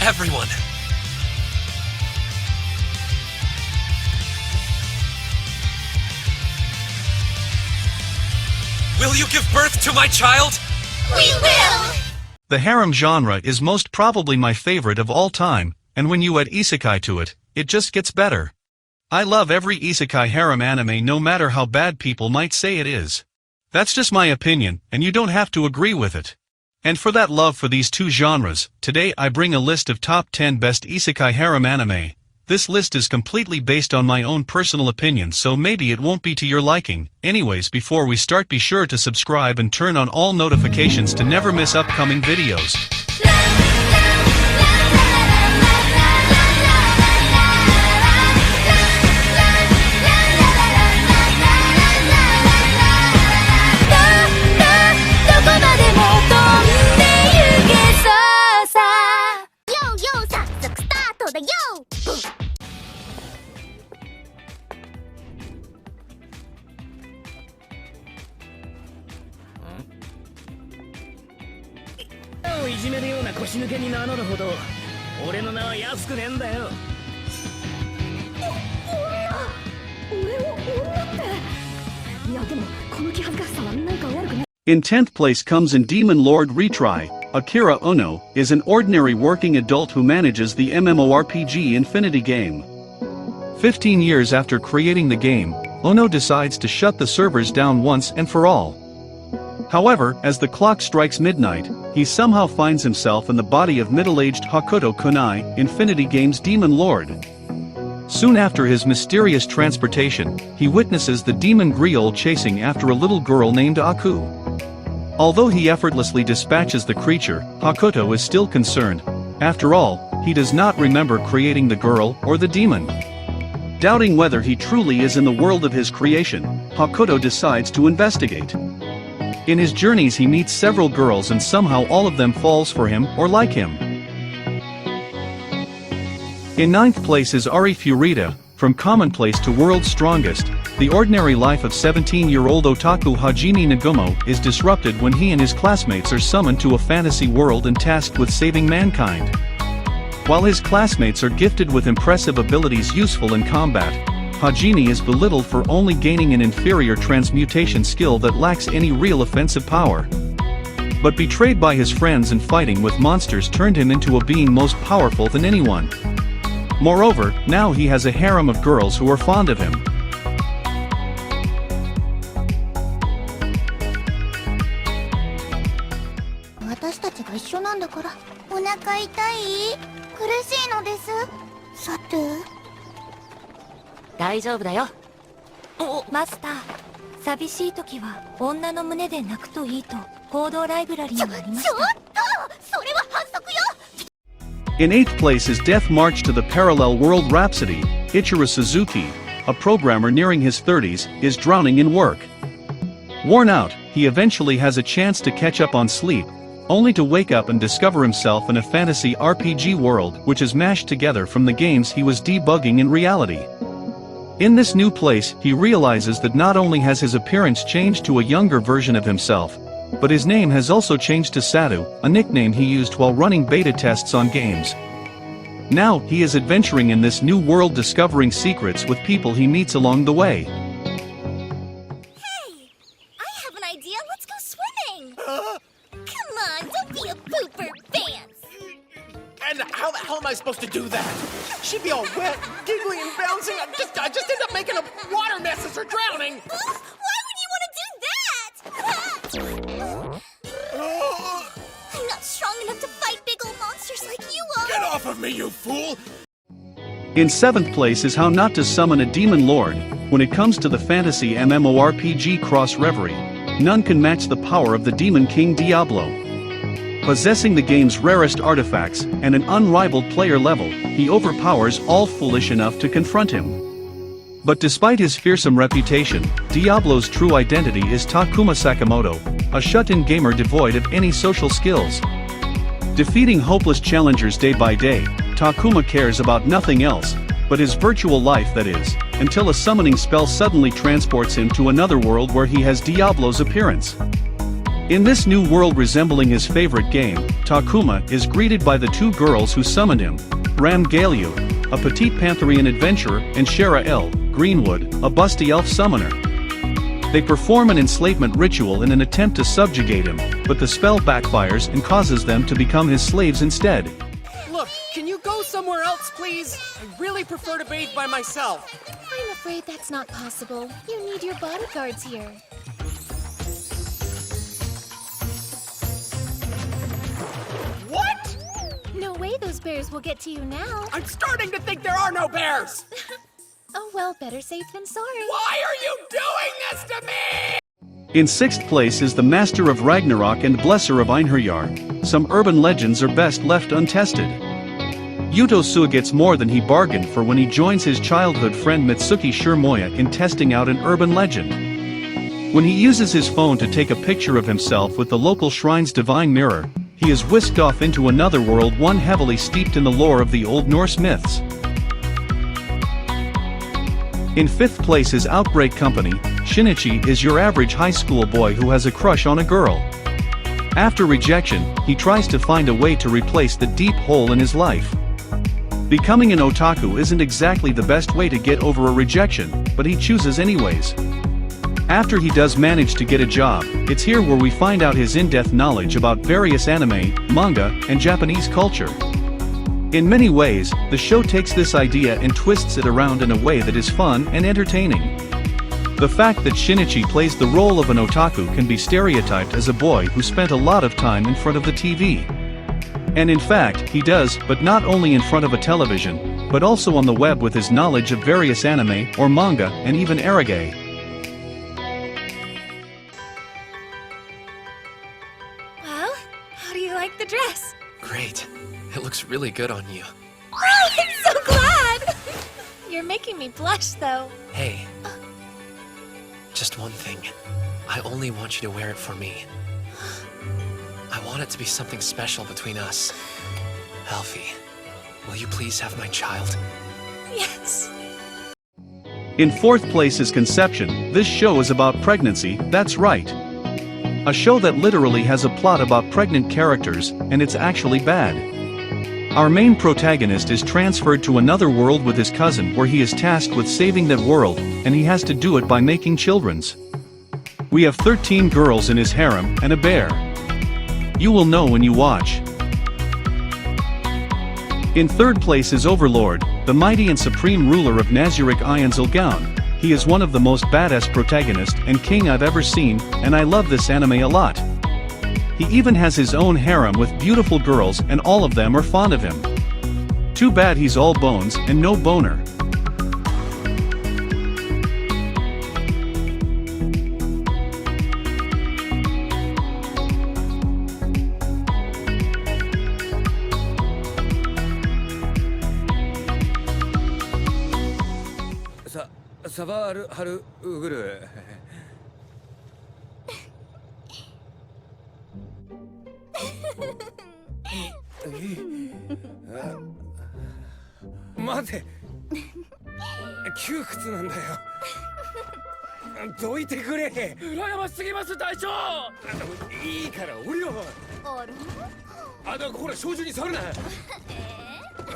everyone. Will you give birth to my child? We will! The harem genre is most probably my favorite of all time, and when you add isekai to it, it just gets better. I love every isekai harem anime no matter how bad people might say it is. That's just my opinion, and you don't have to agree with it. And for that love for these two genres, today I bring a list of top 10 best isekai harem anime. This list is completely based on my own personal opinion, so maybe it won't be to your liking. Anyways, before we start, be sure to subscribe and turn on all notifications to never miss upcoming videos. In 10th place comes in Demon Lord Retry. Akira Ono is an ordinary working adult who manages the MMORPG Infinity game. 15 years after creating the game, Ono decides to shut the servers down once and for all. However, as the clock strikes midnight, he somehow finds himself in the body of middle-aged Hakuto Kunai, Infinity Game's Demon Lord. Soon after his mysterious transportation, he witnesses the demon Griol chasing after a little girl named Aku. Although he effortlessly dispatches the creature, Hakuto is still concerned. After all, he does not remember creating the girl or the demon. Doubting whether he truly is in the world of his creation, Hakuto decides to investigate. In his journeys he meets several girls and somehow all of them falls for him or like him. In 9th place is Arifureta. From commonplace to world's strongest, the ordinary life of 17-year-old otaku Hajime Nagumo is disrupted when he and his classmates are summoned to a fantasy world and tasked with saving mankind. While his classmates are gifted with impressive abilities useful in combat, Hajime is belittled for only gaining an inferior transmutation skill that lacks any real offensive power. But betrayed by his friends and fighting with monsters turned him into a being most powerful than anyone. Moreover, now he has a harem of girls who are fond of him. In 8th place is Death March to the Parallel World. Rhapsody. Ichiro Suzuki, a programmer nearing his 30s, is drowning in work. Worn out, he eventually has a chance to catch up on sleep, only to wake up and discover himself in a fantasy RPG world which is mashed together from the games he was debugging in reality. In this new place, he realizes that not only has his appearance changed to a younger version of himself, but his name has also changed to Sadu, a nickname he used while running beta tests on games. Now, he is adventuring in this new world, discovering secrets with people he meets along the way. Hey! I have an idea, let's go swimming! Come on, don't be a pooper pants! And how the hell am I supposed to do that? She'd be all wet, giggly and bouncing. I just end up making a water mess as her drowning! Why would you want to do that? I'm not strong enough to fight big old monsters like you are! Get off of me, you fool! In 7th place is How Not to Summon a Demon Lord. When it comes to the fantasy MMORPG Cross Reverie, none can match the power of the Demon King Diablo. Possessing the game's rarest artifacts and an unrivaled player level, he overpowers all foolish enough to confront him. But despite his fearsome reputation, Diablo's true identity is Takuma Sakamoto, a shut-in gamer devoid of any social skills. Defeating hopeless challengers day by day, Takuma cares about nothing else but his virtual life, that is, until a summoning spell suddenly transports him to another world where he has Diablo's appearance. In this new world resembling his favorite game, Takuma is greeted by the two girls who summoned him, Ram-Galio, a petite Pantherian adventurer, and Shara L. Greenwood, a busty elf summoner. They perform an enslavement ritual in an attempt to subjugate him, but the spell backfires and causes them to become his slaves instead. Look, can you go somewhere else, please? I really prefer to bathe by myself. I'm afraid that's not possible. You need your bodyguards here. What? No way those bears will get to you now. I'm starting to think there are no bears! Oh well, better safe than sorry. Why are you doing this to me? In 6th place is the Master of Ragnarok and Blesser of Einherjar. Some urban legends are best left untested. Yuto gets more than he bargained for when he joins his childhood friend Mitsuki Shirmoya in testing out an urban legend. When he uses his phone to take a picture of himself with the local shrine's divine mirror, he is whisked off into another world, one heavily steeped in the lore of the Old Norse myths. In 5th place is Outbreak Company. Shinichi is your average high school boy who has a crush on a girl. After rejection, he tries to find a way to replace the deep hole in his life. Becoming an otaku isn't exactly the best way to get over a rejection, but he chooses anyways. After he does manage to get a job, it's here where we find out his in-depth knowledge about various anime, manga, and Japanese culture. In many ways, the show takes this idea and twists it around in a way that is fun and entertaining. The fact that Shinichi plays the role of an otaku can be stereotyped as a boy who spent a lot of time in front of the TV. And in fact, he does, but not only in front of a television, but also on the web with his knowledge of various anime or manga and even erage. Well, how do you like the dress? Great. It looks really good on you. Oh, I'm so glad! You're making me blush, though. Hey. Just one thing. I only want you to wear it for me. I want it to be something special between us. Alfie, will you please have my child? Yes. In 4th place is Conception. This show is about pregnancy, that's right. A show that literally has a plot about pregnant characters, and it's actually bad. Our main protagonist is transferred to another world with his cousin where he is tasked with saving that world, and he has to do it by making children's. We have 13 girls in his harem, and a bear. You will know when you watch. In 3rd place is Overlord, the mighty and supreme ruler of ᴂɪᴛᴜᴜᴜ. He is one of the most badass protagonist and king I've ever seen, and I love this anime a lot. He even has his own harem with beautiful girls and all of them are fond of him. Too bad he's all bones and no boner. ᴅɪsᴄʟᴜᴜᴜᴜ 待て窮屈なんだよどいてくれ羨ましすぎます隊長いいから降りろあれほら照準に触るな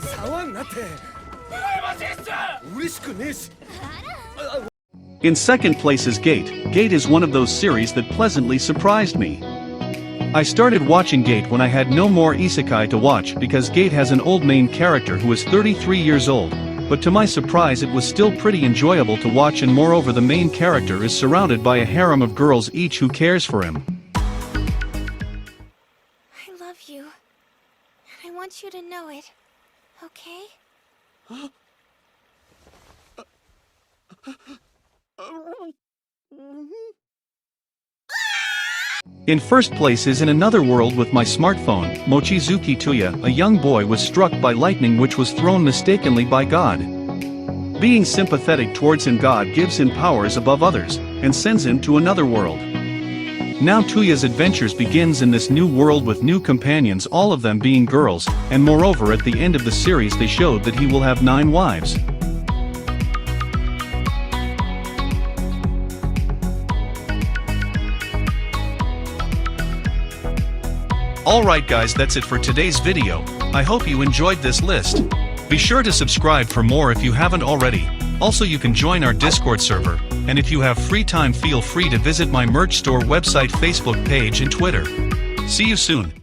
触んなって羨ましいっす嬉しくねえし In 2nd place is Gate. Gate is one of those series that pleasantly surprised me. I started watching Gate when I had no more Isekai to watch because Gate has an old main character who is 33 years old, but to my surprise it was still pretty enjoyable to watch, and moreover the main character is surrounded by a harem of girls each who cares for him. I love you. And I want you to know it. Okay? In 1st place is In Another World with My Smartphone. Mochizuki Tuya, a young boy, was struck by lightning which was thrown mistakenly by God. Being sympathetic towards him, God gives him powers above others, and sends him to another world. Now Tuya's adventures begins in this new world with new companions, all of them being girls, and moreover at the end of the series they showed that he will have 9 wives. Alright guys, that's it for today's video. I hope you enjoyed this list. Be sure to subscribe for more if you haven't already. Also you can join our Discord server, and if you have free time feel free to visit my merch store website, Facebook page and Twitter. See you soon.